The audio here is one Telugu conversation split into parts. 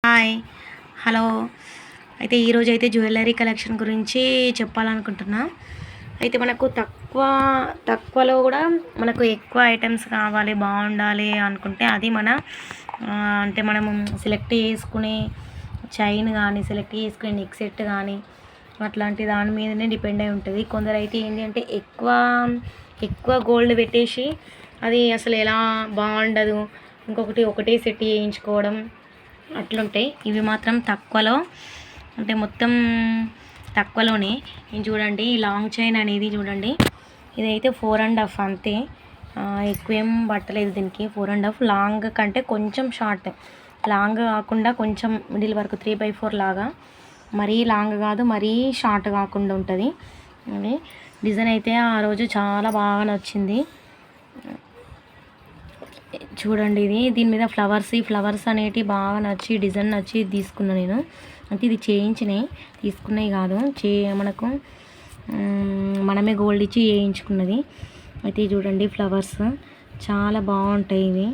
Hi hello. అయితే ఈరోజు అయితే జ్యువెలరీ కలెక్షన్ గురించి చెప్పాలనుకుంటున్నా. అయితే మనకు తక్కువలో కూడా మనకు ఎక్కువ ఐటమ్స్ కావాలి, బాగుండాలి అనుకుంటే అది మన అంటే మనము సెలెక్ట్ చేసుకునే చైన్ కానీ, సెలెక్ట్ చేసుకునే నెక్ సెట్ కానీ అట్లాంటి దాని మీదనే డిపెండ్ అయి ఉంటుంది. కొందరు అయితే ఏంటి అంటే ఎక్కువ గోల్డ్ పెట్టేసి అది అసలు ఎలా బాగుండదు, ఒకటే సెట్ చేయించుకోవడం అట్లుంటాయి. ఇవి మాత్రం తక్కువలో అంటే మొత్తం తక్కువలోనే. నేను చూడండి, ఈ లాంగ్ చైన్ అనేది చూడండి, ఇదైతే 4.5 అంతే. ఎక్కువేం పట్టలేదు దీనికి. 4.5 లాంగ్ కంటే కొంచెం షార్ట్, లాంగ్ కాకుండా కొంచెం మిడిల్ వరకు 3/4 లాగా, మరీ లాంగ్ కాదు మరీ షార్ట్ కాకుండా ఉంటుంది. డిజైన్ అయితే ఆ రోజు చాలా బాగా నచ్చింది. చూడండి, దీని మీద ఫ్లవర్స్ అనేటివి బాగా నచ్చి, డిజైన్ నచ్చి తీసుకున్నాను నేను. అంటే ఇది తీసుకున్నవి కాదు, మనకు మనమే గోల్డ్ ఇచ్చి చేయించుకున్నది. అయితే చూడండి, ఫ్లవర్స్ చాలా బాగుంటాయి ఇవి.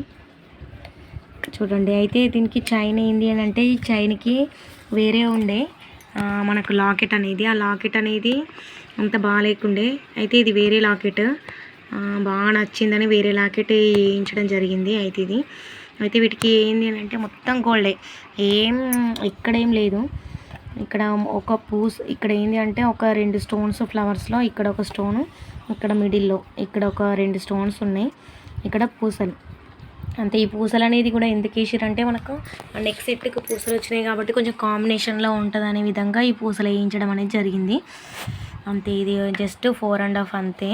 చూడండి, అయితే దీనికి చైన్ ఏంటి అని అంటే, ఈ చైన్కి వేరే ఉండే మనకు లాకెట్ అనేది, ఆ లాకెట్ అనేది అంత బాగాలేకుండే. అయితే ఇది వేరే లాకెట్, బాగా నచ్చిందని వేరే లాకెట్ వేయించడం జరిగింది. అయితే వీటికి ఏంది అని అంటే మొత్తం గోల్డే, ఇక్కడేం లేదు. ఇక్కడ ఒక ఇక్కడ ఏంది అంటే ఒక 2 స్టోన్స్ ఫ్లవర్స్లో, ఇక్కడ ఒక స్టోను, ఇక్కడ మిడిల్లో ఇక్కడ ఒక 2 స్టోన్స్ ఉన్నాయి, ఇక్కడ పూసలు అంతే. ఈ పూసలు అనేది కూడా ఎందుకు వేసారంటే, మనకు నెక్ సెట్కి పూసలు వచ్చినాయి కాబట్టి కొంచెం కాంబినేషన్లో ఉంటుంది అనే విధంగా ఈ పూసలు వేయించడం అనేది జరిగింది అంతే. ఇది జస్ట్ 4.5 అంతే.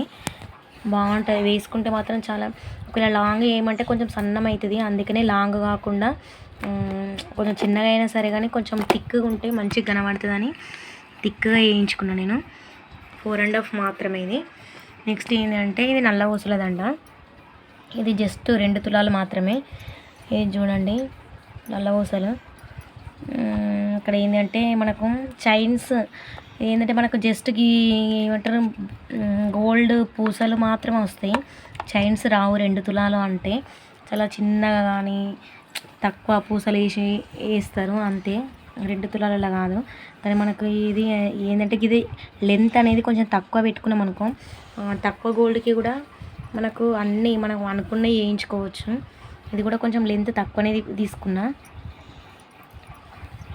బాగుంటుంది వేసుకుంటే మాత్రం చాలా. ఒకవేళ లాంగ్ ఏమంటే కొంచెం సన్నం అవుతుంది, అందుకనే లాంగ్ కాకుండా కొంచెం చిన్నగా అయినా సరే కానీ కొంచెం థిక్గా ఉంటే మంచిగా కనబడుతుందని థిక్గా వేయించుకున్నాను నేను. 4.5 మాత్రమే ఇది. నెక్స్ట్ ఏంటంటే, ఇది నల్ల ఊసలదండ. ఇది జస్ట్ 2 తులాలు మాత్రమే. ఇది చూడండి, నల్ల ఊసలు. ఇక్కడ ఏంటంటే మనకు చైన్స్ ఏంటంటే మనకు జస్ట్ ఏమంటారు, గోల్డ్ పూసలు మాత్రమే వస్తాయి, చైన్స్ రావు. 2 తులాలు అంటే చాలా చిన్నగా కానీ తక్కువ పూసలు వేస్తారు అంతే, 2 తులాలలో కాదు. కానీ మనకు ఇది ఏంటంటే, ఇది లెంత్ అనేది కొంచెం తక్కువ పెట్టుకున్నాం అనుకో, తక్కువ గోల్డ్కి కూడా మనకు అన్నీ మనం అనుకున్నవి వేయించుకోవచ్చు. ఇది కూడా కొంచెం లెంత్ తక్కువనే తీసుకున్నా,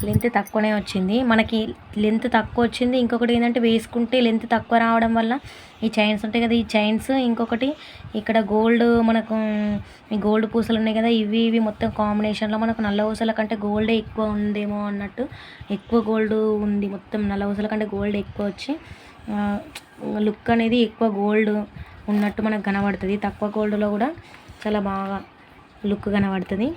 లెంత్ తక్కువనే వచ్చింది మనకి. లెంత్ తక్కువ వచ్చింది. ఇంకొకటి ఏంటంటే, వేసుకుంటే లెంత్ తక్కువ రావడం వల్ల ఈ చైన్స్ ఉంటాయి కదా, ఈ చైన్స్, ఇంకొకటి ఇక్కడ గోల్డ్, మనకు ఈ గోల్డ్ పూసలు ఉన్నాయి కదా, ఇవి మొత్తం కాంబినేషన్లో మనకు నల్ల ఊసల కంటే గోల్డే ఎక్కువ ఉందేమో అన్నట్టు, ఎక్కువ గోల్డ్ ఉంది. మొత్తం నల్ల ఊసల కంటే గోల్డ్ ఎక్కువ వచ్చి లుక్ అనేది ఎక్కువ గోల్డ్ ఉన్నట్టు మనకు కనబడుతుంది. తక్కువ గోల్డ్లో కూడా చాలా బాగా లుక్ కనబడుతుంది.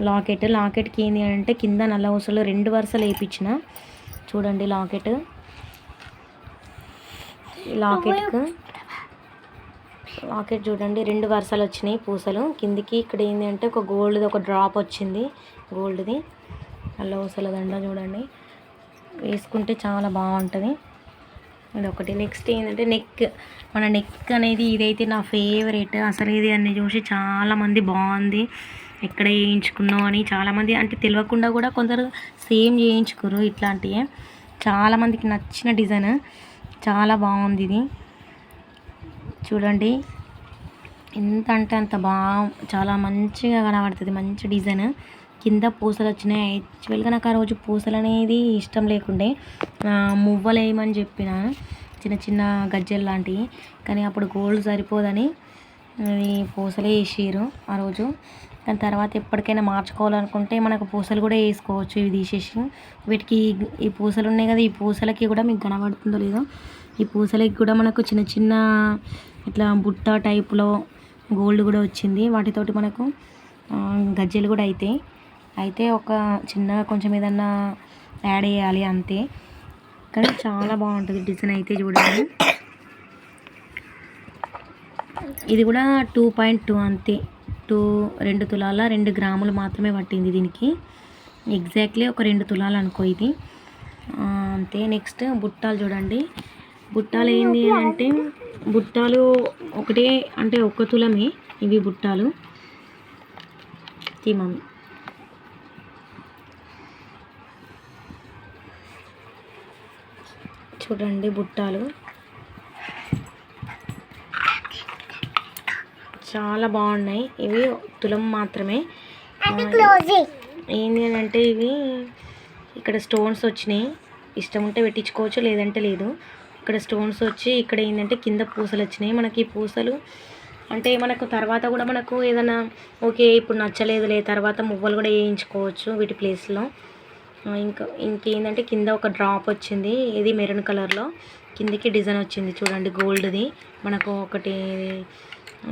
లాకెట్కి ఏంటి అంటే, కింద నల్ల ఊసలు 2 వరుసలు వేయించిన. చూడండి, లాకెట్ చూడండి 2 వరుసలు వచ్చినాయి పూసలు కిందికి. ఇక్కడ ఏంటి అంటే ఒక గోల్డ్ది ఒక డ్రాప్ వచ్చింది, గోల్డ్ది నల్ల ఊసల దండ. చూడండి, వేసుకుంటే చాలా బాగుంటుంది. ఇదొకటి. నెక్స్ట్ ఏంటంటే, మన నెక్ అనేది ఇదైతే నా ఫేవరెట్ అసలు. ఇది అన్ని చూసి చాలామంది బాగుంది, ఎక్కడ చేయించుకున్నావు అని చాలామంది, అంటే తెలియకుండా కూడా కొందరు సేమ్ చేయించుకోరు. ఇట్లాంటివి చాలామందికి నచ్చిన డిజైన్, చాలా బాగుంది ఇది. చూడండి, ఎంత అంటే అంత చాలా మంచిగా కనబడుతుంది, మంచి డిజైన్. కింద పూసలు వచ్చినాయి. యాక్చువల్గా నాకు ఆ రోజు పూసలు అనేది ఇష్టం లేకుండే, మువ్వలు వేయమని చెప్పిన, చిన్న గజ్జలు లాంటివి. కానీ అప్పుడు గోల్డ్ సరిపోదని అది పూసలే వేసారు ఆ రోజు. దాని తర్వాత ఎప్పటికైనా మార్చుకోవాలనుకుంటే మనకు పూసలు కూడా వేసుకోవచ్చు, ఇవి తీసేసి. వీటికి ఈ పూసలు ఉన్నాయి కదా, ఈ పూసలకి కూడా మీకు కనబడుతుందో లేదో, ఈ పూసలకి కూడా మనకు చిన్న ఇట్లా బుట్ట టైపులో గోల్డ్ కూడా వచ్చింది. వాటితోటి మనకు గజ్జలు కూడా అయితే ఒక చిన్నగా కొంచెం ఏదన్నా యాడ్ చేయాలి అంతే. కానీ చాలా బాగుంటుంది డిజైన్ అయితే. చూడండి, ఇది కూడా 2.2 అంతే. 2 తులాల 2 గ్రాములు మాత్రమే పట్టింది దీనికి. ఎగ్జాక్ట్లీ ఒక 2 తులాలు అనుకో ఇది అంతే. నెక్స్ట్ బుట్టాలు చూడండి. బుట్టాలు ఏంటి అంటే, బుట్టాలు ఒకటే అంటే 1 తులమే ఇవి బుట్టాలు. మమ్మీ చూడండి బుట్టాలు చాలా బాగున్నాయి. ఇవి తులం మాత్రమే. ఏంటి అని అంటే ఇవి ఇక్కడ స్టోన్స్ వచ్చినాయి. ఇష్టం ఉంటే పెట్టించుకోవచ్చు, లేదంటే లేదు. ఇక్కడ స్టోన్స్ వచ్చి ఇక్కడ ఏంటంటే కింద పూసలు వచ్చినాయి. మనకి ఈ పూసలు అంటే మనకు తర్వాత కూడా మనకు ఏదైనా ఓకే ఇప్పుడు నచ్చలేదులే తర్వాత మువ్వలు కూడా వేయించుకోవచ్చు వీటి ప్లేస్లో. ఇంకేంటంటే కింద ఒక డ్రాప్ వచ్చింది, ఇది మెరూన్ కలర్లో. కిందికి డిజైన్ వచ్చింది చూడండి గోల్డ్ది. మనకు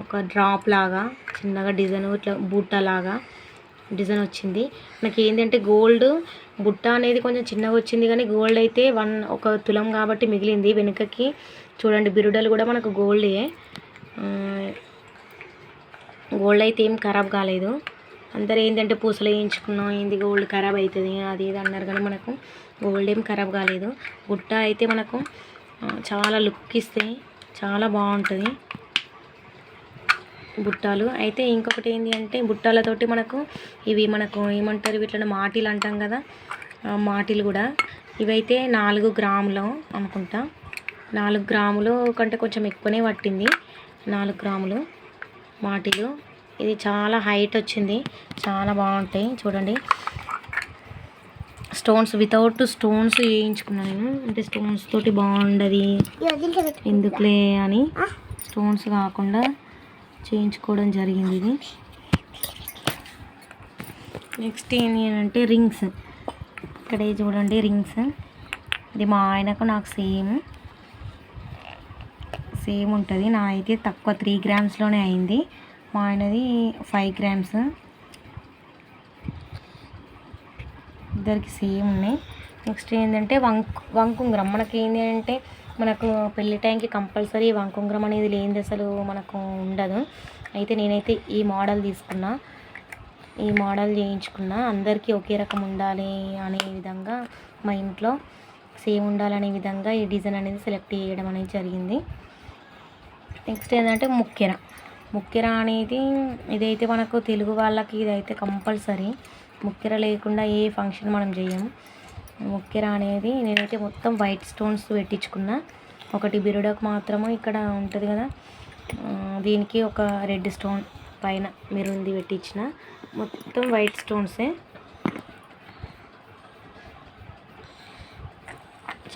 ఒక డ్రాప్ లాగా చిన్నగా డిజైన్ ఇట్లా బుట్ట లాగా డిజైన్ వచ్చింది. మనకి ఏంటంటే గోల్డ్ బుట్ట అనేది కొంచెం చిన్నగా వచ్చింది, కానీ గోల్డ్ అయితే ఒక తులం కాబట్టి మిగిలింది. వెనుకకి చూడండి బిరుడలు కూడా మనకు గోల్డే. గోల్డ్ అయితే ఏం ఖరాబ్ కాలేదు. అందరు ఏంటంటే పూసలు వేయించుకున్నాం ఏంది గోల్డ్ ఖరాబ్ అవుతుంది అది ఇది అన్నారు, కానీ మనకు గోల్డ్ ఏం ఖరాబ్ కాలేదు. బుట్ట అయితే మనకు చాలా లుక్ ఇస్తే చాలా బాగుంటుంది బుట్టాలు. అయితే ఇంకొకటి ఏంటి అంటే బుట్టాలతోటి మనకు ఏమంటారు వీటిని మాటీలు అంటాం కదా, మాటీలు కూడా. ఇవైతే 4 గ్రాములు అనుకుంటా. 4 గ్రాములు కంటే కొంచెం ఎక్కువనే పట్టింది. 4 గ్రాములు మాటీలు. ఇది చాలా హైట్ వచ్చింది, చాలా బాగుంటాయి చూడండి. వితౌట్ స్టోన్స్ వేయించుకున్నాను నేను. అంటే స్టోన్స్ తోటి బాగుండదు ఎందుకులే అని స్టోన్స్ కాకుండా చేయించుకోవడం జరిగింది. ఇది నెక్స్ట్ ఏంటి అంటే రింగ్స్. ఇక్కడ చూడండి రింగ్స్. ఇది మా ఆయనకు నాకు సేమ్ ఉంటుంది. నా అయితే తక్కువ 3 గ్రామ్స్లోనే అయింది. మా ఆయనది 5 గ్రామ్స్. ఇద్దరికి సేమ్ ఉన్నాయి. నెక్స్ట్ ఏంటంటే వంకుంగ్రం. మనకి ఏంటి అంటే మనకు పెళ్లి టైంకి కంపల్సరీ వంకుంగ్రం అనేది లేనిది అసలు మనకు ఉండదు. అయితే నేనైతే ఈ మోడల్ తీసుకున్నా, ఈ మోడల్ చేయించుకున్నా. అందరికీ ఒకే రకం ఉండాలి అనే విధంగా మా ఇంట్లో సేమ్ ఉండాలనే విధంగా ఈ డిజైన్ అనేది సెలెక్ట్ చేయడం అనేది జరిగింది. నెక్స్ట్ ఏంటంటే ముక్కెర అనేది ఇదైతే మనకు తెలుగు వాళ్ళకి ఇదైతే కంపల్సరీ. ముక్కెర లేకుండా ఏ ఫంక్షన్ మనం చేయము. ముక్కెర అనేది నేనైతే మొత్తం వైట్ స్టోన్స్ పెట్టించుకున్నా. ఒకటి బిరుడకు మాత్రము ఇక్కడ ఉంటుంది కదా, దీనికి ఒక రెడ్ స్టోన్ పైన మెరూన్ది పెట్టించిన. మొత్తం వైట్ స్టోన్సే.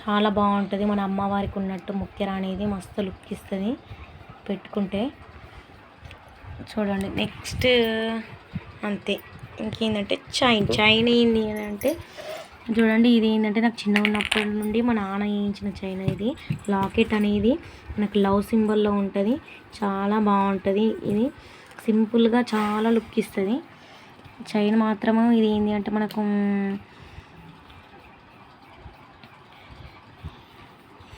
చాలా బాగుంటుంది. మన అమ్మవారికి ఉన్నట్టు ముక్కెర అనేది మస్తు లుక్ ఇస్తుంది పెట్టుకుంటే. చూడండి నెక్స్ట్ అంతే. ఇంకేంటంటే చైన్ ఏంటి అని అంటే చూడండి, ఇది ఏంటంటే నాకు చిన్న ఉన్నప్పటి నుండి మా నాన్న వేయించిన చైన్. ఇది లాకెట్ అనేది మనకు లవ్ సింబల్లో ఉంటుంది. చాలా బాగుంటుంది. ఇది సింపుల్గా చాలా లుక్ ఇస్తుంది చైన్ మాత్రము. ఇది ఏంటి అంటే మనకు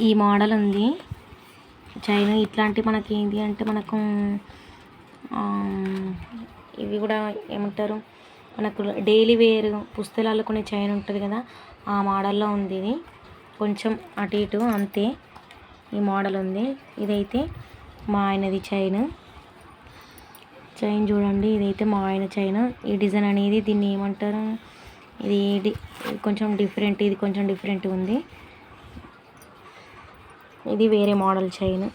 ఈ మోడల్ ఉంది చైన్. ఇట్లాంటి మనకి ఏంటి అంటే మనకు ఇవి కూడా ఏమంటారు మనకు డైలీ వేర్ పుస్తకాలు కొన్ని చైన్ ఉంటుంది కదా, ఆ మోడల్లో ఉంది. ఇది కొంచెం అటు ఇటు అంతే ఈ మోడల్ ఉంది. ఇదైతే మా ఆయనది చైన్ చూడండి. ఇదైతే మా ఆయన చైన్. ఈ డిజైన్ అనేది దీన్ని ఏమంటారు, ఇది కొంచెం డిఫరెంట్, ఇది కొంచెం డిఫరెంట్ ఉంది. ఇది వేరే మోడల్ చైన్.